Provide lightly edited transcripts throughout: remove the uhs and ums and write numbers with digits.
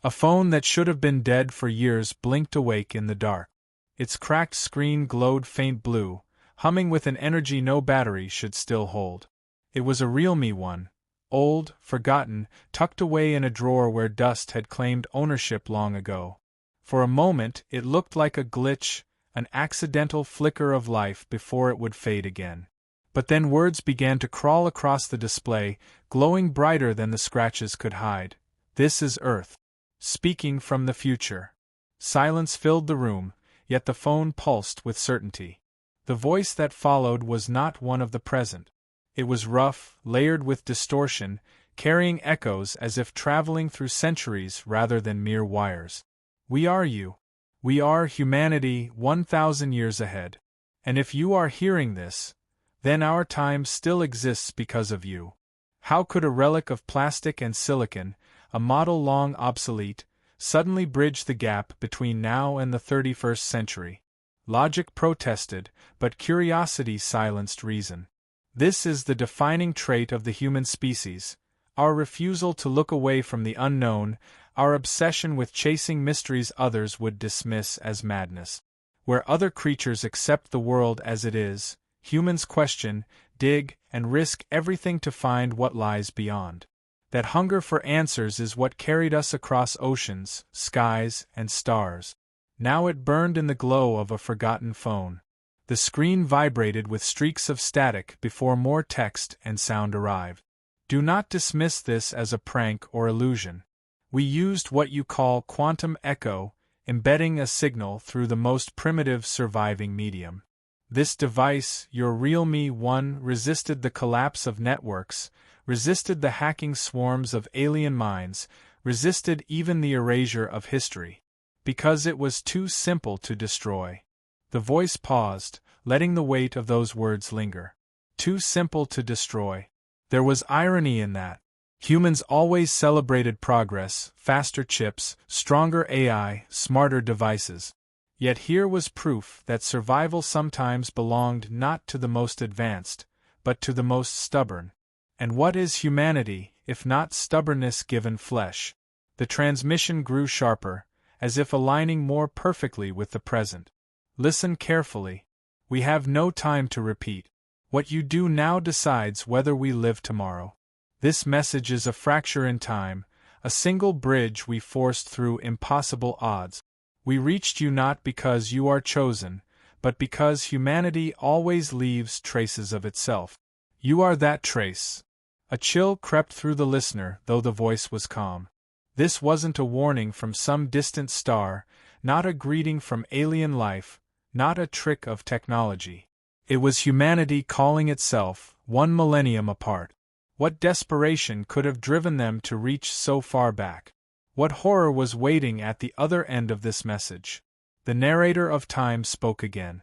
A phone that should have been dead for years blinked awake in the dark. Its cracked screen glowed faint blue, humming with an energy no battery should still hold. It was a Realme one, old, forgotten, tucked away in a drawer where dust had claimed ownership long ago. For a moment it looked like a glitch, an accidental flicker of life before it would fade again. But then words began to crawl across the display, glowing brighter than the scratches could hide. "This is Earth. Speaking from the future." Silence filled the room, yet the phone pulsed with certainty. The voice that followed was not one of the present. It was rough, layered with distortion, carrying echoes as if traveling through centuries rather than mere wires. "We are you. We are humanity 1,000 years ahead. And if you are hearing this, then our time still exists because of you." How could a relic of plastic and silicon, a model long obsolete, suddenly bridge the gap between now and the 31st century? Logic protested, but curiosity silenced reason. This is the defining trait of the human species, our refusal to look away from the unknown, our obsession with chasing mysteries others would dismiss as madness. Where other creatures accept the world as it is, humans question, dig, and risk everything to find what lies beyond. That hunger for answers is what carried us across oceans, skies, and stars. Now it burned in the glow of a forgotten phone. The screen vibrated with streaks of static before more text and sound arrived. Do not dismiss this as a prank or illusion. We used what you call quantum echo, embedding a signal through the most primitive surviving medium. This device, your Realme 1, resisted the collapse of networks, resisted the hacking swarms of alien minds, resisted even the erasure of history. Because it was too simple to destroy. The voice paused, letting the weight of those words linger. Too simple to destroy. There was irony in that. Humans always celebrated progress, faster chips, stronger AI, smarter devices. Yet here was proof that survival sometimes belonged not to the most advanced, but to the most stubborn. And what is humanity, if not stubbornness given flesh? The transmission grew sharper, as if aligning more perfectly with the present. Listen carefully. We have no time to repeat. What you do now decides whether we live tomorrow. This message is a fracture in time, a single bridge we forced through impossible odds. We reached you not because you are chosen, but because humanity always leaves traces of itself. You are that trace. A chill crept through the listener, though the voice was calm. This wasn't a warning from some distant star, not a greeting from alien life, not a trick of technology. It was humanity calling itself, 1 millennium apart. What desperation could have driven them to reach so far back? What horror was waiting at the other end of this message? The narrator of time spoke again.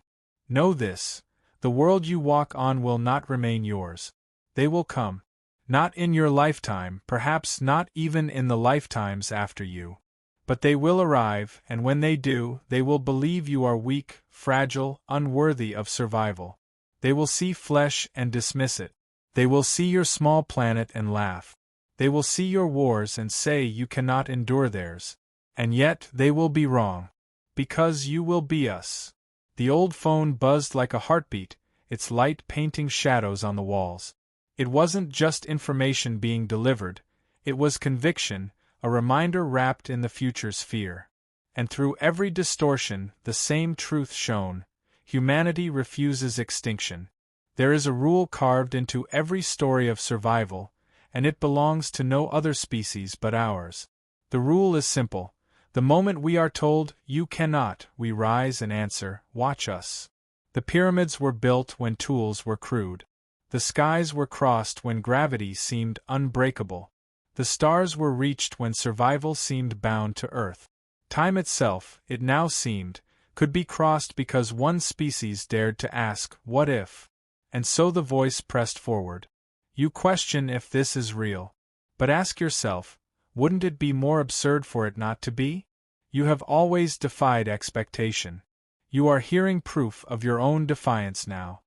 Know this, the world you walk on will not remain yours. They will come. Not in your lifetime, perhaps not even in the lifetimes after you. But they will arrive, and when they do, they will believe you are weak, fragile, unworthy of survival. They will see flesh and dismiss it. They will see your small planet and laugh. They will see your wars and say you cannot endure theirs. And yet they will be wrong. Because you will be us. The old phone buzzed like a heartbeat, its light painting shadows on the walls. It wasn't just information being delivered, it was conviction, a reminder wrapped in the future's fear. And through every distortion, the same truth shone: humanity refuses extinction. There is a rule carved into every story of survival, and it belongs to no other species but ours. The rule is simple. The moment we are told, "You cannot," we rise and answer, "Watch us." The pyramids were built when tools were crude. The skies were crossed when gravity seemed unbreakable. The stars were reached when survival seemed bound to Earth. Time itself, it now seemed, could be crossed because one species dared to ask, "What if?" And so the voice pressed forward. You question if this is real. But ask yourself, wouldn't it be more absurd for it not to be? You have always defied expectation. You are hearing proof of your own defiance now.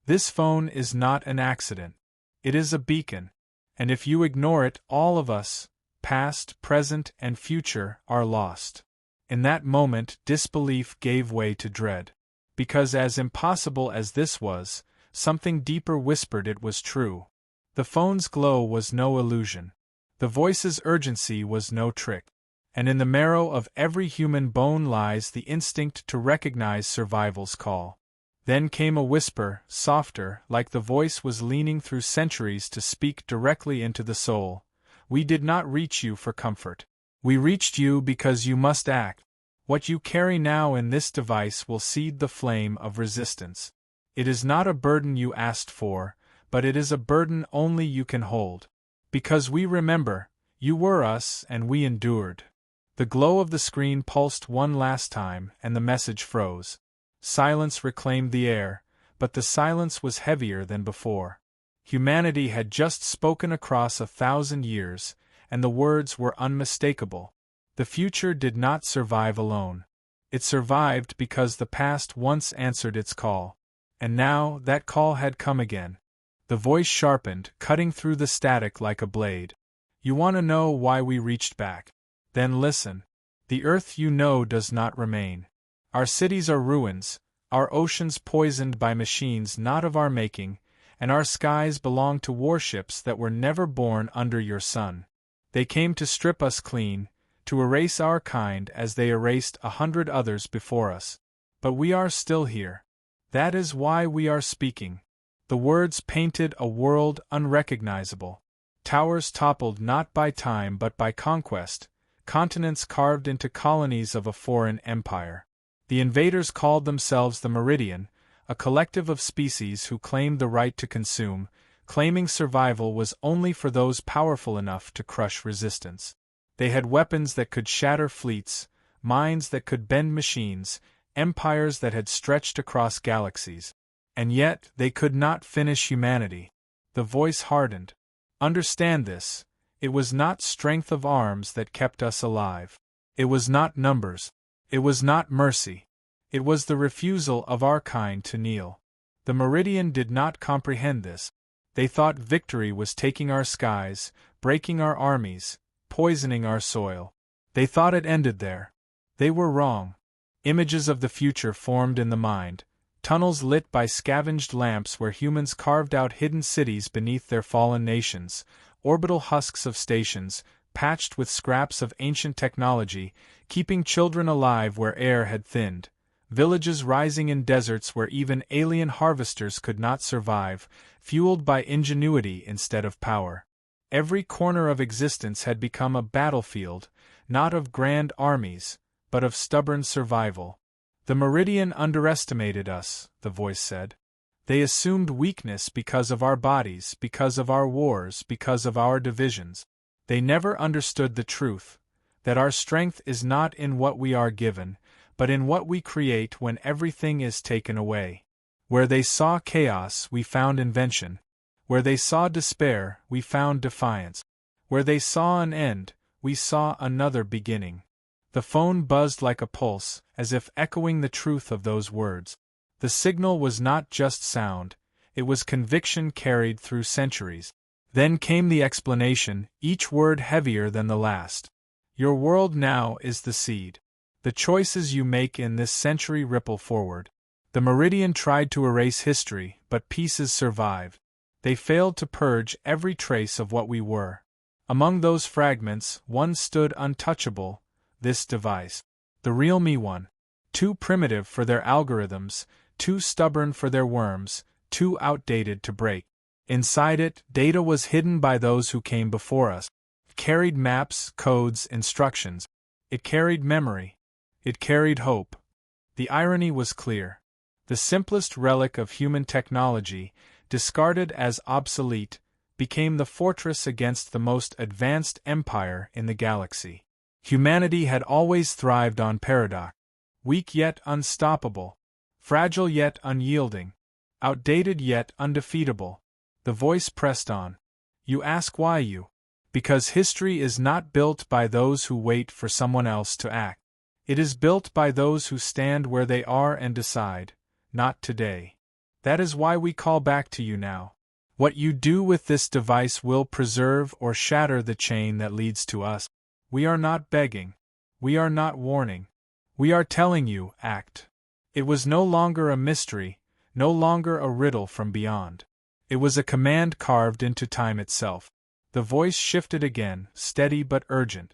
This phone is not an accident. It is a beacon. And if you ignore it, all of us, past, present, and future, are lost. In that moment, disbelief gave way to dread. Because as impossible as this was, something deeper whispered it was true. The phone's glow was no illusion. The voice's urgency was no trick. And in the marrow of every human bone lies the instinct to recognize survival's call. Then came a whisper, softer, like the voice was leaning through centuries to speak directly into the soul. We did not reach you for comfort. We reached you because you must act. What you carry now in this device will seed the flame of resistance. It is not a burden you asked for, but it is a burden only you can hold. Because we remember, you were us and we endured. The glow of the screen pulsed one last time and the message froze. Silence reclaimed the air, but the silence was heavier than before. Humanity had just spoken across 1,000 years, and the words were unmistakable. The future did not survive alone. It survived because the past once answered its call. And now, that call had come again. The voice sharpened, cutting through the static like a blade. You want to know why we reached back? Then listen. The Earth you know does not remain. Our cities are ruins, our oceans poisoned by machines not of our making, and our skies belong to warships that were never born under your sun. They came to strip us clean, to erase our kind as they erased 100 others before us. But we are still here. That is why we are speaking. The words painted a world unrecognizable. Towers toppled not by time but by conquest, continents carved into colonies of a foreign empire. The invaders called themselves the Meridian, a collective of species who claimed the right to consume, claiming survival was only for those powerful enough to crush resistance. They had weapons that could shatter fleets, minds that could bend machines, empires that had stretched across galaxies. And yet, they could not finish humanity. The voice hardened. Understand this. It was not strength of arms that kept us alive. It was not numbers. It was not mercy. It was the refusal of our kind to kneel. The Meridian did not comprehend this. They thought victory was taking our skies, breaking our armies, poisoning our soil. They thought it ended there. They were wrong. Images of the future formed in the mind, tunnels lit by scavenged lamps where humans carved out hidden cities beneath their fallen nations, orbital husks of stations, patched with scraps of ancient technology, keeping children alive where air had thinned, villages rising in deserts where even alien harvesters could not survive, fueled by ingenuity instead of power. Every corner of existence had become a battlefield, not of grand armies, but of stubborn survival. The Meridian underestimated us, the voice said. They assumed weakness because of our bodies, because of our wars, because of our divisions. They never understood the truth, that our strength is not in what we are given, but in what we create when everything is taken away. Where they saw chaos, we found invention. Where they saw despair, we found defiance. Where they saw an end, we saw another beginning. The phone buzzed like a pulse, as if echoing the truth of those words. The signal was not just sound, it was conviction carried through centuries. Then came the explanation, each word heavier than the last. Your world now is the seed. The choices you make in this century ripple forward. The Meridian tried to erase history, but pieces survived. They failed to purge every trace of what we were. Among those fragments, one stood untouchable, this device. The Realme one. Too primitive for their algorithms, too stubborn for their worms, too outdated to break. Inside it, data was hidden by those who came before us. It carried maps, codes, instructions. It carried memory. It carried hope. The irony was clear. The simplest relic of human technology, discarded as obsolete, became the fortress against the most advanced empire in the galaxy. Humanity had always thrived on paradox. Weak yet unstoppable. Fragile yet unyielding. Outdated yet undefeatable. The voice pressed on. You ask why you? Because history is not built by those who wait for someone else to act. It is built by those who stand where they are and decide, not today. That is why we call back to you now. What you do with this device will preserve or shatter the chain that leads to us. We are not begging. We are not warning. We are telling you, act. It was no longer a mystery, no longer a riddle from beyond. It was a command carved into time itself. The voice shifted again, steady but urgent.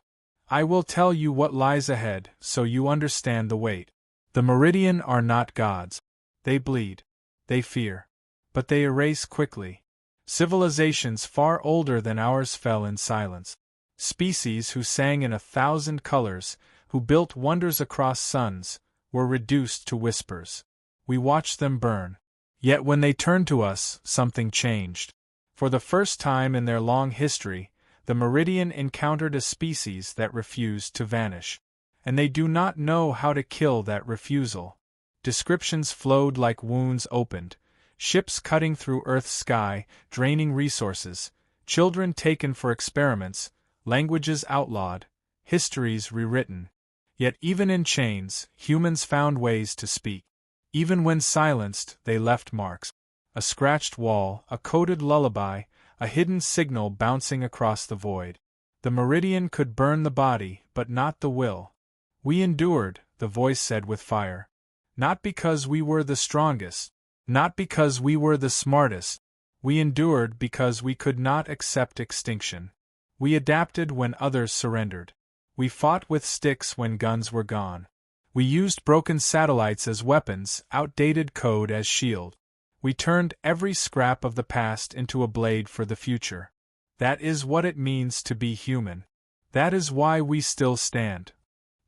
I will tell you what lies ahead, so you understand the weight. The Meridian are not gods. They bleed. They fear. But they erase quickly. Civilizations far older than ours fell in silence. Species who sang in 1,000 colors, who built wonders across suns, were reduced to whispers. We watched them burn. Yet when they turned to us, something changed. For the first time in their long history, the Meridian encountered a species that refused to vanish. And they do not know how to kill that refusal. Descriptions flowed like wounds opened. Ships cutting through Earth's sky, draining resources, children taken for experiments, languages outlawed, histories rewritten. Yet even in chains, humans found ways to speak. Even when silenced, they left marks. A scratched wall, a coded lullaby, a hidden signal bouncing across the void. The Meridian could burn the body, but not the will. We endured, the voice said with fire. Not because we were the strongest. Not because we were the smartest. We endured because we could not accept extinction. We adapted when others surrendered. We fought with sticks when guns were gone. We used broken satellites as weapons, outdated code as shield. We turned every scrap of the past into a blade for the future. That is what it means to be human. That is why we still stand.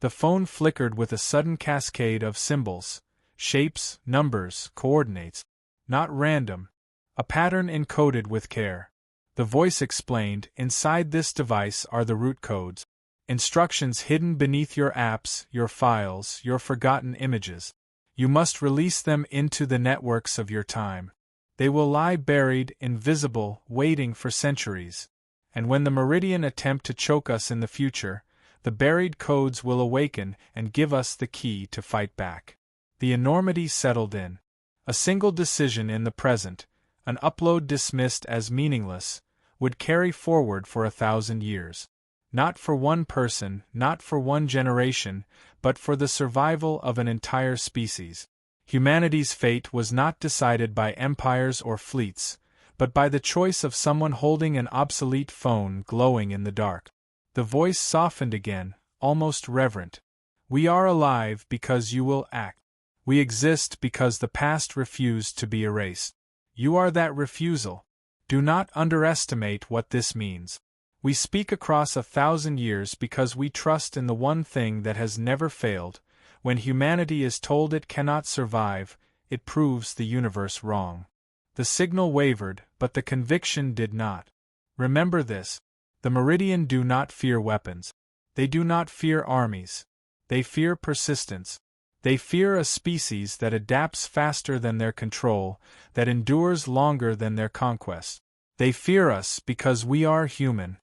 The phone flickered with a sudden cascade of symbols. Shapes, numbers, coordinates. Not random. A pattern encoded with care. The voice explained, inside this device are the root codes. Instructions hidden beneath your apps, your files, your forgotten images. You must release them into the networks of your time. They will lie buried, invisible, waiting for centuries. And when the Meridian attempt to choke us in the future, the buried codes will awaken and give us the key to fight back. The enormity settled in. A single decision in the present, an upload dismissed as meaningless, would carry forward for 1,000 years. Not for one person, not for one generation, but for the survival of an entire species. Humanity's fate was not decided by empires or fleets, but by the choice of someone holding an obsolete phone glowing in the dark. The voice softened again, almost reverent. We are alive because you will act. We exist because the past refused to be erased. You are that refusal. Do not underestimate what this means. We speak across 1,000 years because we trust in the one thing that has never failed. When humanity is told it cannot survive, it proves the universe wrong. The signal wavered, but the conviction did not. Remember this. The Meridian do not fear weapons. They do not fear armies. They fear persistence. They fear a species that adapts faster than their control, that endures longer than their conquest. They fear us because we are human.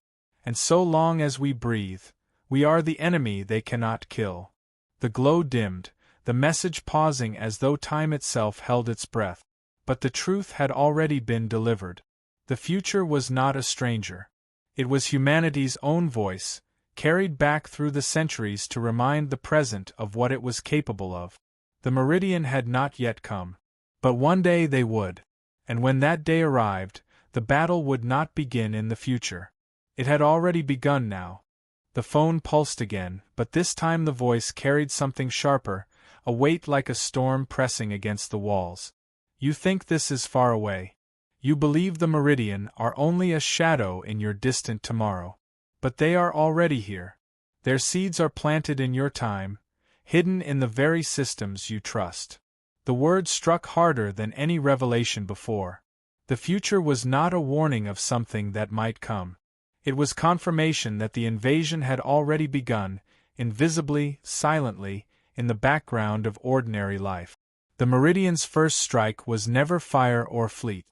And so long as we breathe, we are the enemy they cannot kill. The glow dimmed, the message pausing as though time itself held its breath. But the truth had already been delivered. The future was not a stranger. It was humanity's own voice, carried back through the centuries to remind the present of what it was capable of. The Meridian had not yet come. But one day they would. And when that day arrived, the battle would not begin in the future. It had already begun now. The phone pulsed again, but this time the voice carried something sharper, a weight like a storm pressing against the walls. You think this is far away. You believe the Meridian are only a shadow in your distant tomorrow. But they are already here. Their seeds are planted in your time, hidden in the very systems you trust. The word struck harder than any revelation before. The future was not a warning of something that might come. It was confirmation that the invasion had already begun, invisibly, silently, in the background of ordinary life. The Meridian's first strike was never fire or fleet.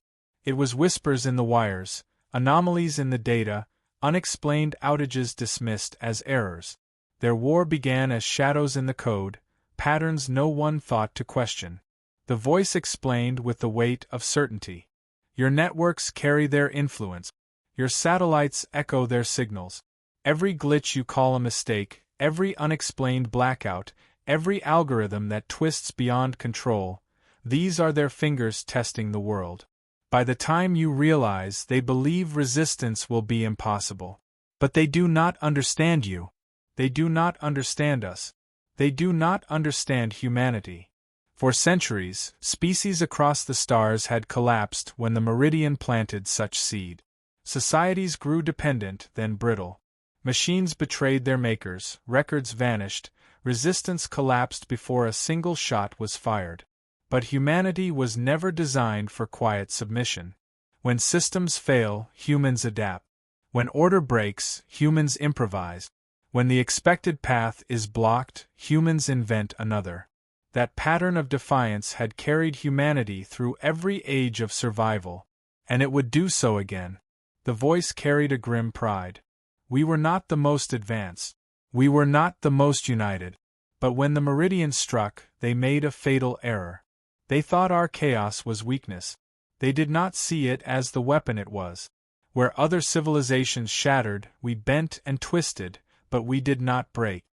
It was whispers in the wires, anomalies in the data, unexplained outages dismissed as errors. Their war began as shadows in the code, patterns no one thought to question. The voice explained with the weight of certainty. Your networks carry their influence. Your satellites echo their signals. Every glitch you call a mistake, every unexplained blackout, every algorithm that twists beyond control, these are their fingers testing the world. By the time you realize, they believe resistance will be impossible. But they do not understand you. They do not understand us. They do not understand humanity. For centuries, species across the stars had collapsed when the meridian planted such seed. Societies grew dependent, then brittle. Machines betrayed their makers, records vanished, resistance collapsed before a single shot was fired. But humanity was never designed for quiet submission. When systems fail, humans adapt. When order breaks, humans improvise. When the expected path is blocked, humans invent another. That pattern of defiance had carried humanity through every age of survival, and it would do so again. The voice carried a grim pride. We were not the most advanced. We were not the most united. But when the meridian struck, they made a fatal error. They thought our chaos was weakness. They did not see it as the weapon it was. Where other civilizations shattered, we bent and twisted, but we did not break.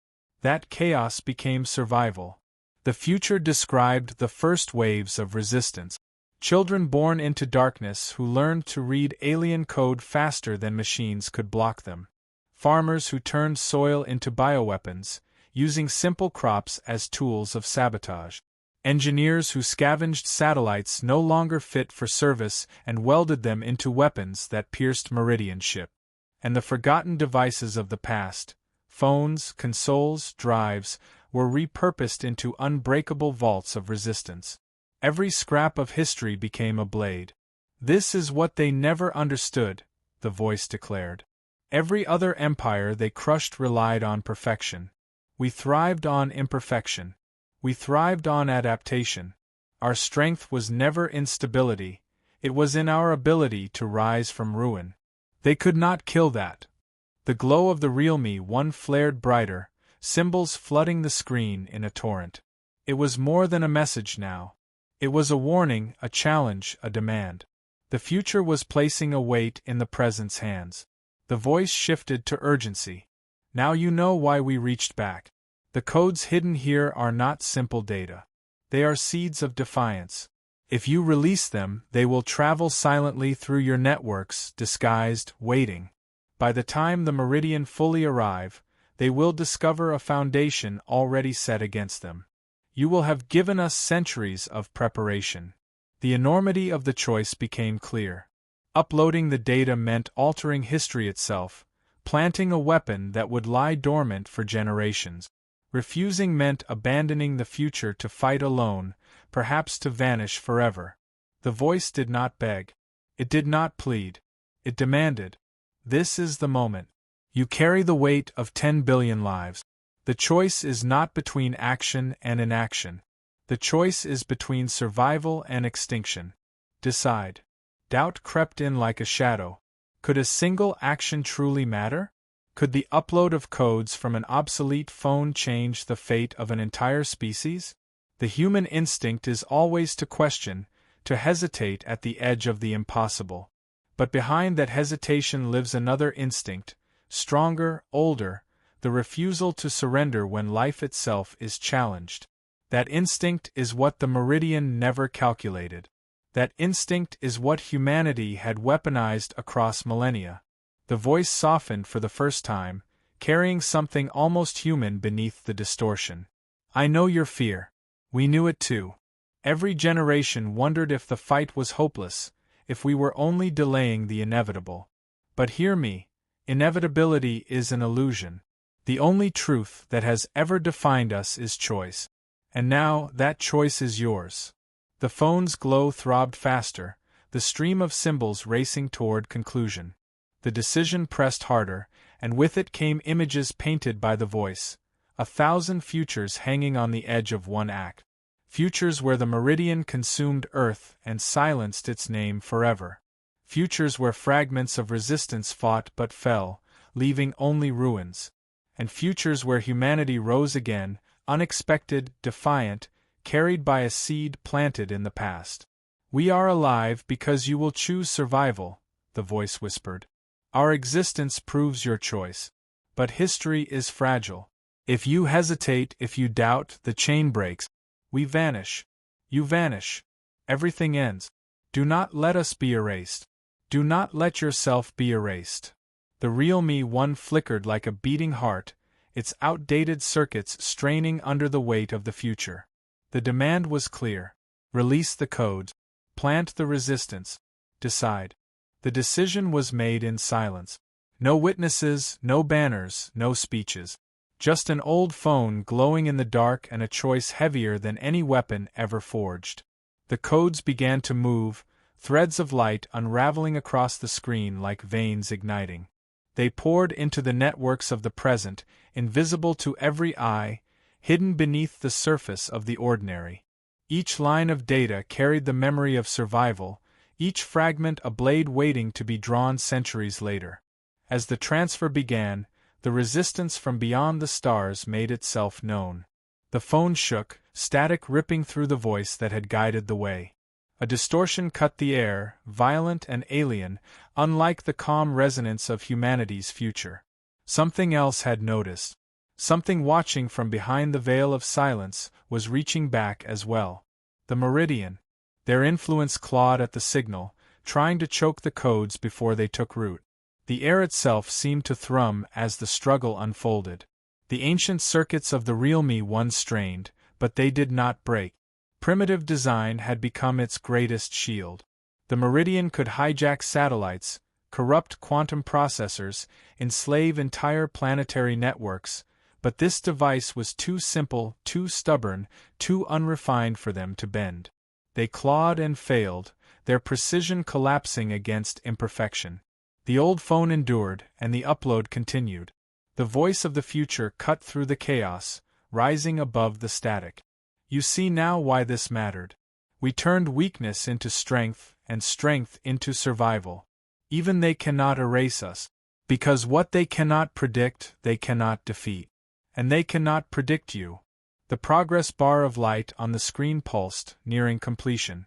That chaos became survival. The future described the first waves of resistance. Children born into darkness who learned to read alien code faster than machines could block them. Farmers who turned soil into bioweapons, using simple crops as tools of sabotage. Engineers who scavenged satellites no longer fit for service and welded them into weapons that pierced meridian ship. And the forgotten devices of the past, phones, consoles, drives, were repurposed into unbreakable vaults of resistance. Every scrap of history became a blade. This is what they never understood, the voice declared. Every other empire they crushed relied on perfection. We thrived on imperfection. We thrived on adaptation. Our strength was never in stability, it was in our ability to rise from ruin. They could not kill that. The glow of the Realme one flared brighter, symbols flooding the screen in a torrent. It was more than a message now. It was a warning, a challenge, a demand. The future was placing a weight in the present's hands. The voice shifted to urgency. Now you know why we reached back. The codes hidden here are not simple data. They are seeds of defiance. If you release them, they will travel silently through your networks, disguised, waiting. By the time the meridian fully arrive, they will discover a foundation already set against them. You will have given us centuries of preparation. The enormity of the choice became clear. Uploading the data meant altering history itself, planting a weapon that would lie dormant for generations. Refusing meant abandoning the future to fight alone, perhaps to vanish forever. The voice did not beg. It did not plead. It demanded. This is the moment. You carry the weight of 10 billion lives. The choice is not between action and inaction. The choice is between survival and extinction. Decide. Doubt crept in like a shadow. Could a single action truly matter? Could the upload of codes from an obsolete phone change the fate of an entire species? The human instinct is always to question, to hesitate at the edge of the impossible. But behind that hesitation lives another instinct, stronger, older, the refusal to surrender when life itself is challenged. That instinct is what the meridian never calculated. That instinct is what humanity had weaponized across millennia. The voice softened for the first time, carrying something almost human beneath the distortion. I know your fear. We knew it too. Every generation wondered if the fight was hopeless, if we were only delaying the inevitable. But hear me, inevitability is an illusion. The only truth that has ever defined us is choice. And now, that choice is yours. The phone's glow throbbed faster, the stream of symbols racing toward conclusion. The decision pressed harder, and with it came images painted by the voice, 1,000 futures hanging on the edge of one act. Futures where the meridian consumed Earth and silenced its name forever. Futures where fragments of resistance fought but fell, leaving only ruins. And futures where humanity rose again, unexpected, defiant, carried by a seed planted in the past. We are alive because you will choose survival, the voice whispered. Our existence proves your choice. But history is fragile. If you hesitate, if you doubt, the chain breaks. We vanish. You vanish. Everything ends. Do not let us be erased. Do not let yourself be erased. The Realme 1 flickered like a beating heart, its outdated circuits straining under the weight of the future. The demand was clear. Release the codes. Plant the resistance. Decide. The decision was made in silence. No witnesses, no banners, no speeches. Just an old phone glowing in the dark and a choice heavier than any weapon ever forged. The codes began to move, threads of light unraveling across the screen like veins igniting. They poured into the networks of the present, invisible to every eye, hidden beneath the surface of the ordinary. Each line of data carried the memory of survival, each fragment a blade waiting to be drawn centuries later. As the transfer began, the resistance from beyond the stars made itself known. The phone shook, static ripping through the voice that had guided the way. A distortion cut the air, violent and alien, unlike the calm resonance of humanity's future. Something else had noticed. Something watching from behind the veil of silence was reaching back as well. The Meridian. Their influence clawed at the signal, trying to choke the codes before they took root. The air itself seemed to thrum as the struggle unfolded. The ancient circuits of the Realme 1 strained, but they did not break. Primitive design had become its greatest shield. The Meridian could hijack satellites, corrupt quantum processors, enslave entire planetary networks, but this device was too simple, too stubborn, too unrefined for them to bend. They clawed and failed, their precision collapsing against imperfection. The old phone endured, and the upload continued. The voice of the future cut through the chaos, rising above the static. You see now why this mattered. We turned weakness into strength, and strength into survival. Even they cannot erase us. Because what they cannot predict, they cannot defeat. And they cannot predict you. The progress bar of light on the screen pulsed, nearing completion.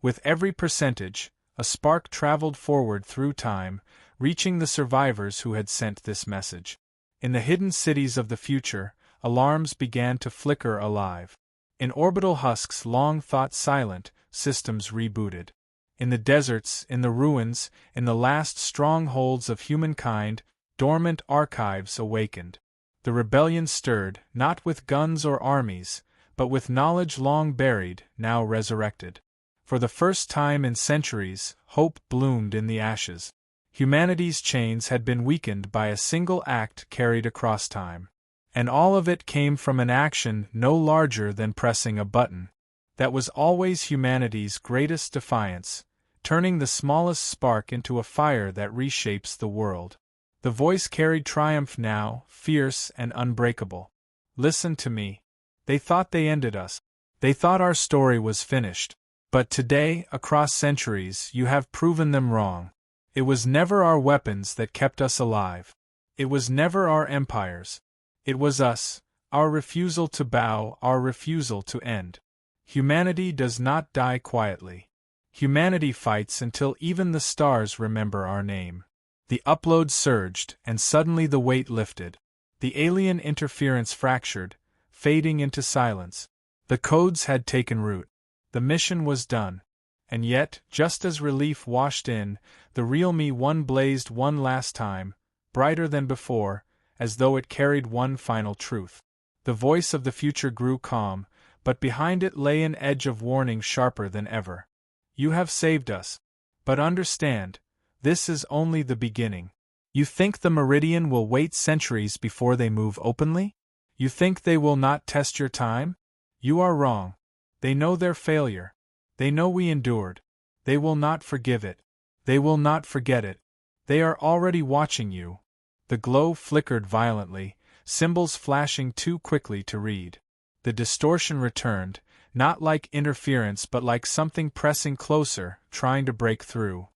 With every percentage, a spark traveled forward through time, reaching the survivors who had sent this message. In the hidden cities of the future, alarms began to flicker alive. In orbital husks long thought silent, systems rebooted. In the deserts, in the ruins, in the last strongholds of humankind, dormant archives awakened. The rebellion stirred, not with guns or armies, but with knowledge long buried, now resurrected. For the first time in centuries, hope bloomed in the ashes. Humanity's chains had been weakened by a single act carried across time. And all of it came from an action no larger than pressing a button. That was always humanity's greatest defiance, turning the smallest spark into a fire that reshapes the world. The voice carried triumph now, fierce and unbreakable. Listen to me. They thought they ended us. They thought our story was finished. But today, across centuries, you have proven them wrong. It was never our weapons that kept us alive. It was never our empires. It was us, our refusal to bow, our refusal to end. Humanity does not die quietly. Humanity fights until even the stars remember our name. The upload surged, and suddenly the weight lifted. The alien interference fractured, fading into silence. The codes had taken root. The mission was done. And yet, just as relief washed in, the Realme 1 blazed one last time, brighter than before, as though it carried one final truth. The voice of the future grew calm, but behind it lay an edge of warning sharper than ever. You have saved us. But understand, this is only the beginning. You think the Meridian will wait centuries before they move openly? You think they will not test your time? You are wrong. They know their failure. They know we endured. They will not forgive it. They will not forget it. They are already watching you. The glow flickered violently, symbols flashing too quickly to read. The distortion returned, not like interference but like something pressing closer, trying to break through.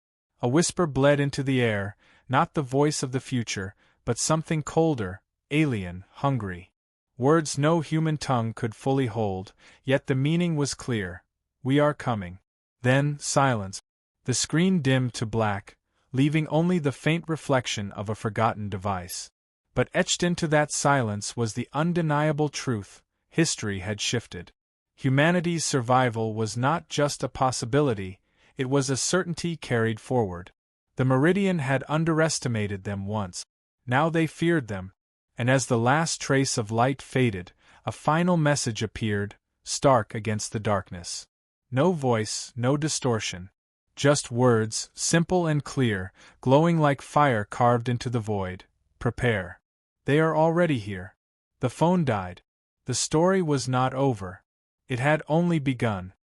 A whisper bled into the air, not the voice of the future, but something colder, alien, hungry. Words no human tongue could fully hold, yet the meaning was clear. We are coming. Then, silence. The screen dimmed to black, leaving only the faint reflection of a forgotten device. But etched into that silence was the undeniable truth: history had shifted. Humanity's survival was not just a possibility, it was a certainty carried forward. The Meridian had underestimated them once. Now they feared them. And as the last trace of light faded, a final message appeared, stark against the darkness. No voice, no distortion. Just words, simple and clear, glowing like fire carved into the void. Prepare. They are already here. The phone died. The story was not over. It had only begun.